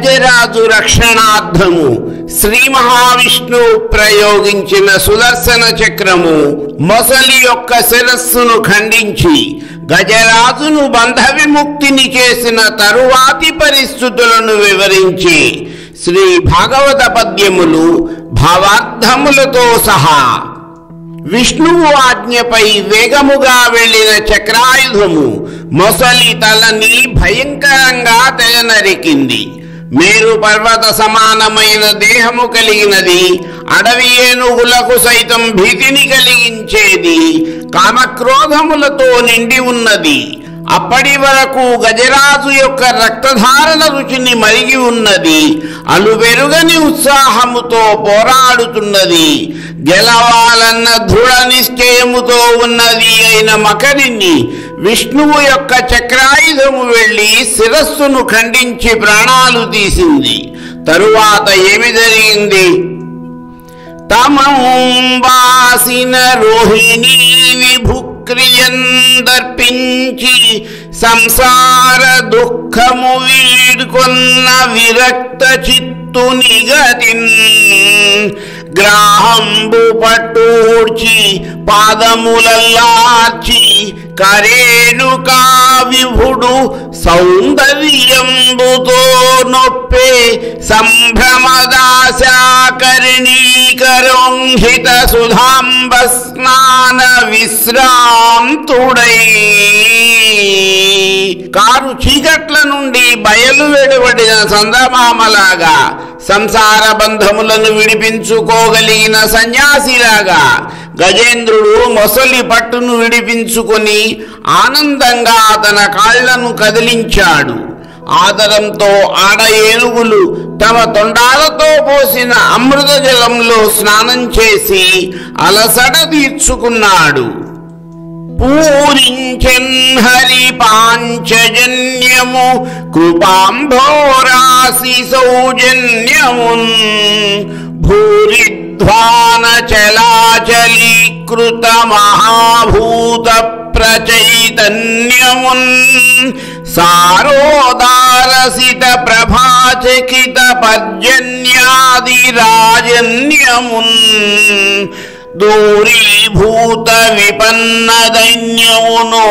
గజరాజు రక్షణార్థము శ్రీ మహావిష్ణువు ప్రయోగించిన సుదర్శన చక్రము మొసలి యొక్క శిరస్సును ఖండించి గజరాజును బంధ విముక్తిని చేసిన తరువాతి పరిస్థితులను వివరించి శ్రీ భాగవత పద్యములు భావార్థములతో సహా విష్ణువు ఆజ్ఞపై వేగముగా వెళ్లిన చక్రాయుధము మొసలి తలని భయంకరంగా తెగనరికింది. మేరు పర్వత సమానమైన దేహము కలిగినది, అడవి ఏనుగులకు సైతం భీతిని కలిగించేది, కామక్రోధములతో నిండి ఉన్నది. అప్పటి వరకు గజరాజు యొక్క రక్తధారణ రుచిని మరిగి ఉన్నది. అలువెరుగని ఉత్సాహముతో పోరాడుతున్నది. గెలవాలన్న దృఢ నిశ్చయముతో ఉన్నది అయిన మకరిని విష్ణువు యొక్క చక్రాయుధము వెళ్లి శిరస్సును ఖండించి ప్రాణాలు తీసింది. తరువాత ఏమి జరిగింది? తమంబాసిన రోహిణీ విభుక్రియందర్పించి సంసార దుఃఖము వీడ్కొన్న విరక్త చిత్తునిగతిన్ గ్రాహంబు పట్టూర్చి పాదములల్లార్చి కరేణుకా విభుడు సౌందర్యంబుతో నొప్పే సంభ్రమదాశాకరణీకరోంహిత సుధాంబ స్నాన విశ్రాంతుడై కారు చీకట్ల నుండి బయలు వెలువడిన చందమామలాగా సంసార బంధములను విడిపించుకోగలిగిన సన్యాసిలాగా గజేంద్రుడు మొసలి పట్టును విడిపించుకొని ఆనందంగా తన కాళ్లను కదిలించాడు. ఆదరంతో ఆడ ఏనుగులు తమ తొండాలతో పోసిన అమృత జలంలో స్నానం చేసి అలసట తీర్చుకున్నాడు. పూరించెన్ హరి పాంచజన్యము కృపాంభోరాసి సౌజన్యమున్ భూరిధ్వాన చలాచలీకృత మహాభూత ప్రచైతన్యమున్ సారోదారసిత ప్రభాచకిత పర్జన్యాది రాజన్యమున్ దూరీభూత విపన్న దైన్యమును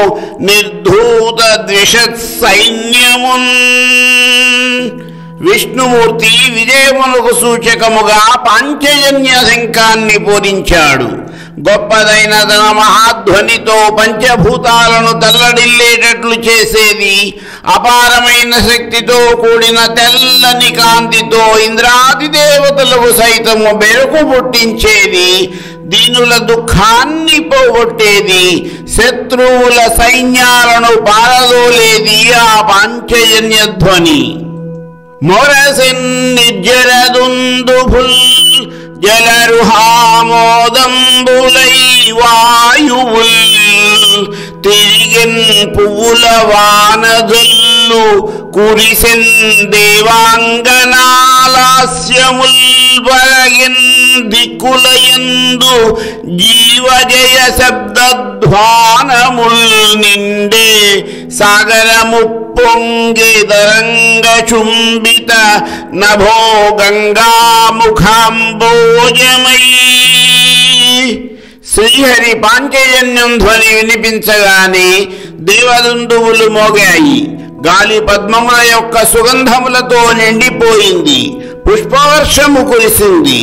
నిర్ధూత ద్విషత్ సైన్యమున్ విష్ణుమూర్తి విజయమునకు సూచకముగా పాంచజన్య శంఖాన్ని పూరించాడు. గొప్పదైన తన మహాధ్వనితో పంచభూతాలను తల్లడిల్లేటట్లు చేసేది, అపారమైన శక్తితో కూడిన తెల్లని కాంతితో ఇంద్రాది దేవతలకు సైతము బెరుకు పుట్టించేది, దీనుల దుఃఖాన్ని పోగొట్టేది, శత్రువుల సైన్యాలను పారదోలేది ఆ పాంచజన్య ధ్వని. మొరసిన్ నిర్జరదుందుభుల్ జలరుహామోదంబులై వాయువుల్ తిరిగిన్ పువ్వుల వానజల్లు కురిసెన్ దేవాంగనాలాస్యముల్ వరగిన్ దిక్కులయందు జీవజయ శబ్దధ్వానముల్ నిండే సాగరము పొంగెదరంగ చుంబిత నభో గంగాముఖాంబోజమై శ్రీహరి పాంచజన్యం ధ్వని వినిపించగానే దేవదుందువులు మోగాయి. గాలి పద్మముల యొక్క సుగంధములతో నిండిపోయింది. పుష్పవర్షము కురిసింది.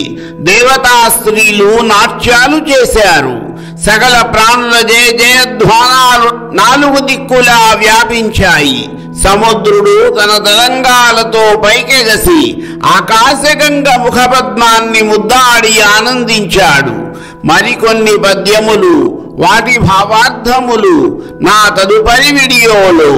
దేవతా స్త్రీలు నాట్యాలు చేశారు. సకల ప్రాణుల జయ జయధ్వానాలు నాలుగు దిక్కులా వ్యాపించాయి. సముద్రుడు తన తరంగాలతో పైకెగసి ఆకాశగంగ ముఖపద్మాన్ని ముద్దాడి ఆనందించాడు. మరికొన్ని పద్యములు, వాటి భావార్థములు నా తదుపరి వీడియోలో